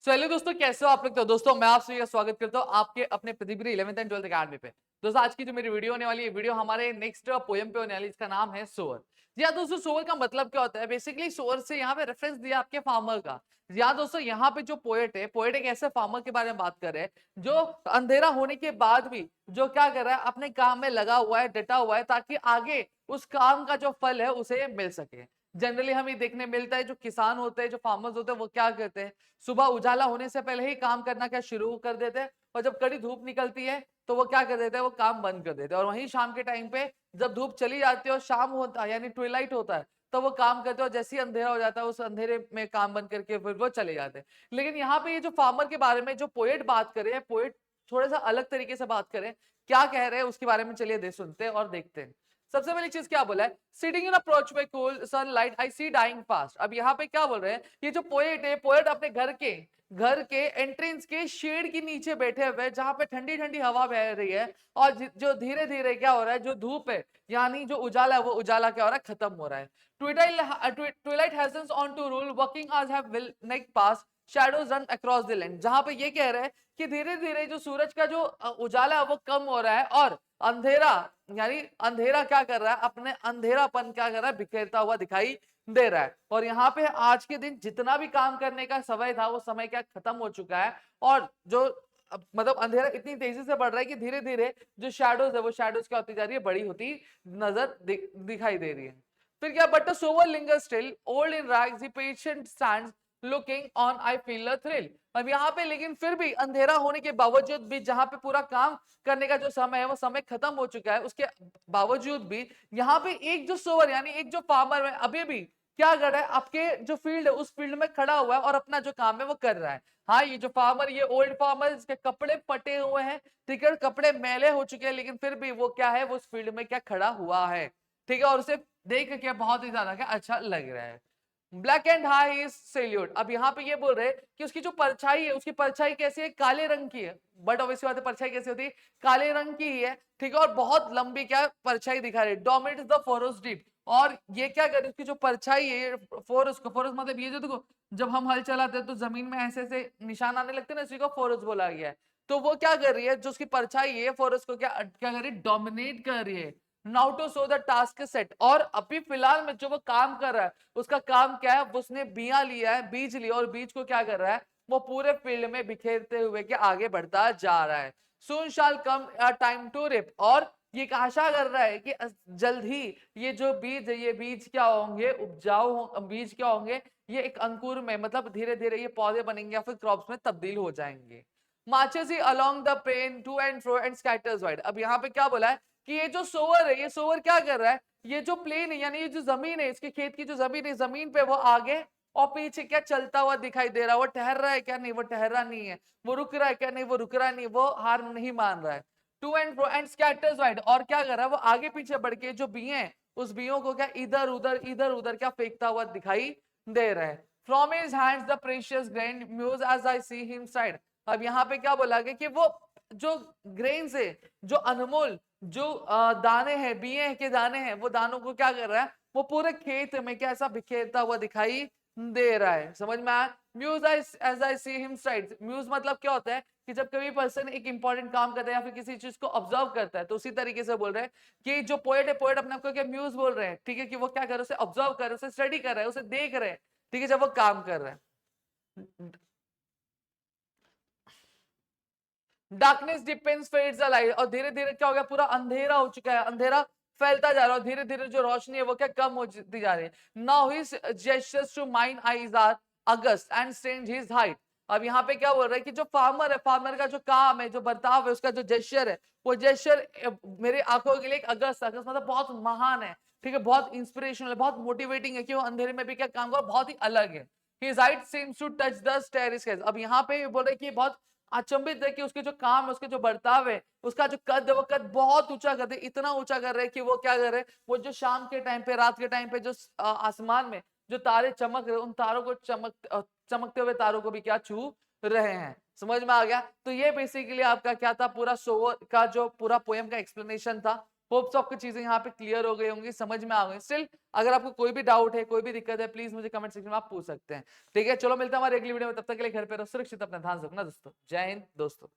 चलिए दोस्तों, कैसे हो आप लोग। तो दोस्तों मैं आप सभी का स्वागत करता हूँ आपके अपने प्रतिबरी 11th एंड 12th अकेडमी पे। दोस्तों आज की जो मेरी वीडियो होने वाली है, वीडियो हमारे नेक्स्ट पोएम पे होने वाली है, इसका नाम है सोअर। जी हाँ दोस्तों, सोअर का मतलब क्या होता है? बेसिकली सोअर से यहाँ पे रेफरेंस दिया आपके फार्मर का। जी हाँ दोस्तों, यहाँ पे जो पोएट है, पोएट एक ऐसे फार्मर के बारे में बात कर रहे हैं जो अंधेरा होने के बाद भी जो क्या कर रहा है, अपने काम में लगा हुआ है, डटा हुआ है, ताकि आगे उस काम का जो फल है उसे मिल सके। जनरली हमें देखने मिलता है, जो किसान होते हैं, जो फार्मर्स होते हैं, वो क्या करते हैं, सुबह उजाला होने से पहले ही काम करना क्या शुरू कर देते हैं, और जब कड़ी धूप निकलती है तो वो क्या कर देते हैं, वो काम बंद कर देते हैं। और वहीं शाम के टाइम पे जब धूप चली जाती है और शाम होता है यानी ट्विलाइट होता है, तो वो काम करते हैं, और जैसे ही अंधेरा हो जाता है उस अंधेरे में काम बंद करके फिर वो चले जाते हैं। लेकिन यहाँ पे ये जो फार्मर के बारे में जो पोएट बात करे हैं, पोएट थोड़ा सा अलग तरीके से बात करें, क्या कह रहे हैं उसके बारे में चलिए दे सुनते हैं और देखते हैं। सबसे पहली चीज क्या बोला है, sitting in approach by cool sunlight I see dying fast. अब यहाँ पे क्या बोल रहे हैं, ये जो पोएट है, पोएट अपने घर के एंट्रेंस के शेड के नीचे बैठे हुए, जहां पे ठंडी ठंडी हवा बह रही है, और जो धीरे धीरे क्या हो रहा है, जो धूप है यानी जो उजाला है, वो उजाला क्या हो रहा है, खत्म हो रहा है। Twilight hastens on to rule, working hours have will neck pass, shadows run across the land. जहां पे ये कह रहे हैं कि धीरे धीरे जो सूरज का जो उजाला है वो कम हो रहा है, और अंधेरा यानी अंधेरा क्या कर रहा है, अपने अंधेरापन क्या कर रहा है, बिखेरता हुआ दिखाई दे रहा है। और यहाँ पे आज के दिन जितना भी काम करने का समय था, वो समय क्या खत्म हो चुका है, और जो मतलब अंधेरा इतनी तेजी से बढ़ रहा है कि धीरे धीरे जो शैडोज है, वो शैडोज क्या होती जा रही है, बड़ी होती नजर दिखाई दे रही है। फिर क्या, but sower linger still old in rags, he patient stands looking on, I feel a thrill. अब यहाँ पे लेकिन फिर भी अंधेरा होने के बावजूद भी, जहां पे पूरा काम करने का जो समय है वो समय खत्म हो चुका है, उसके बावजूद भी यहाँ पे एक जो सोवर यानी एक जो फार्मर है, अभी भी क्या कर रहा है, आपके जो फील्ड है उस फील्ड में खड़ा हुआ है और अपना जो काम है वो कर रहा है। हाँ, ये जो फार्मर, ये ओल्ड फार्मर, इसके कपड़े फटे हुए हैं, ठीक है, कपड़े मैले हो चुके हैं, लेकिन फिर भी वो क्या है, वो उस फील्ड में क्या खड़ा हुआ है, ठीक है, और उसे देख के बहुत ही ज्यादा क्या अच्छा लग रहा है। Black and high is salute. अब यहाँ पे ये बोल रहे हैं कि उसकी जो परछाई है, उसकी परछाई कैसी है, काले रंग की है। बट ऑब्वियसली बात है, परछाई कैसी होती है, काले रंग की ही है, ठीक है, और बहुत लंबी क्या परछाई दिखा रही है, डोमिनेट्स द फॉरेस्ट डीप। और ये क्या कर रही है, उसकी जो परछाई है, फॉरेस्ट को, फॉरेस्ट मतलब ये जो देखो, जब हम हल चलाते हैं तो जमीन में ऐसे ऐसे निशान आने लगते हैं ना, इसी को फॉरेस्ट बोला गया है। तो वो क्या कर रही है, जो उसकी परछाई है, फॉरेस्ट को क्या क्या कर रही है, डोमिनेट कर रही है। Now to sow the task set. और अभी फिलहाल में जो वो काम कर रहा है, उसका काम क्या है, उसने बिया लिया है, बीज लिया, और बीज को क्या कर रहा है, वो पूरे फील्ड में बिखेरते हुए के आगे बढ़ता जा रहा है। सून शाल कम अ टाइम टू रिप। और ये आशा कर रहा है कि जल्द ही ये जो बीज है, ये बीज क्या होंगे, उपजाऊ बीज क्या होंगे, ये एक अंकुर में, मतलब धीरे धीरे ये पौधे बनेंगे या फिर क्रॉप्स में तब्दील हो जाएंगे। Marches he along the plain to and fro and scatters wide. अब यहाँ पे क्या बोला है कि ये जो सोवर है, ये सोवर क्या कर रहा है, ये जो प्लेन है यानी ये जो जमीन है, इसके खेत की जो जमीन है, जमीन पे वो आगे और पीछे क्या चलता हुआ दिखाई दे रहा है। वो ठहर रहा है क्या, नहीं वो ठहरा नहीं है। वो रुक रहा है क्या, नहीं वो रुक रहा नहीं, वो हार नहीं मान रहा है। To and fro and scatters wide. और क्या कर रहा है, वो आगे पीछे बढ़ के जो बिये हैं, उस बियों को क्या इधर उधर क्या फेंकता हुआ दिखाई दे रहा है। From his hands the precious grain muse as I see him side. अब यहाँ पे क्या बोला गया कि वो जो ग्रेन्स है, जो अनमोल जो दाने हैं, बिये के दाने हैं, वो दानों को क्या कर रहा है, वो पूरे खेत में कैसा बिखेरता हुआ दिखाई दे रहा है। समझ में आया? Muse as I see him side. Muse मतलब क्या होता है कि जब कभी पर्सन एक इंपॉर्टेंट काम करता है या फिर किसी चीज को ऑब्जर्व करता है, तो उसी तरीके से बोल रहे हैं कि जो पोएट है, पोएट अपने आप को क्या म्यूज बोल रहे हैं, ठीक है, कि वो क्या कर रहे हैं, उसे ऑब्जर्व कर रहे हैं, उसे स्टडी कर रहे हैं, उसे देख रहे हैं, ठीक है, जब वो काम कर रहे हैं। Darkness deepens fades the light. और धीरे धीरे क्या हो गया, पूरा अंधेरा हो चुका है, अंधेरा फैलता जा रहा है, और धीरे धीरे जो रोशनी है वो क्या कम होती जा रही है। Now his gestures to mine eyes are august and strange his height. अब यहाँ पे क्या बोल रहा है कि जो फार्मर है, फार्मर का जो काम है, जो बर्ताव है, उसका जो जेस्चर है, वो जेस्चर मेरे आंखों के लिए एक अगस्त, अगस्त मतलब बहुत महान है, ठीक है, बहुत इंस्पिरेशनल है, बहुत मोटिवेटिंग है, कि वो अंधेरे में भी क्या काम कर, बहुत ही अलग है। His height seems to touch the staircase। अब यहाँ पे बोल रहे कि बहुत अचंभित है कि उसके जो काम है, उसके जो बर्ताव है, उसका जो कद है, वो कद बहुत ऊंचा कर दे, इतना ऊंचा कर रहे हैं कि वो क्या कर रहे हैं, वो जो शाम के टाइम पे, रात के टाइम पे जो आसमान में जो तारे चमक रहे, उन तारों को चमकते हुए तारों को भी क्या छू रहे हैं। समझ में आ गया? तो ये बेसिकली आपका क्या था, पूरा सोवर का जो पूरा पोएम का एक्सप्लेनेशन था। होप्स आपको चीजें यहाँ पे क्लियर हो गई होंगी, समझ में आ गई। स्टिल अगर आपको कोई भी डाउट है, कोई भी दिक्कत है, प्लीज मुझे कमेंट सेक्शन में आप पूछ सकते हैं। ठीक है, चलो मिलते हैं हमारे अगली वीडियो में, तब तक के लिए घर पे रहो सुरक्षित, अपना ध्यान रखना दोस्तों। जय हिंद दोस्तों।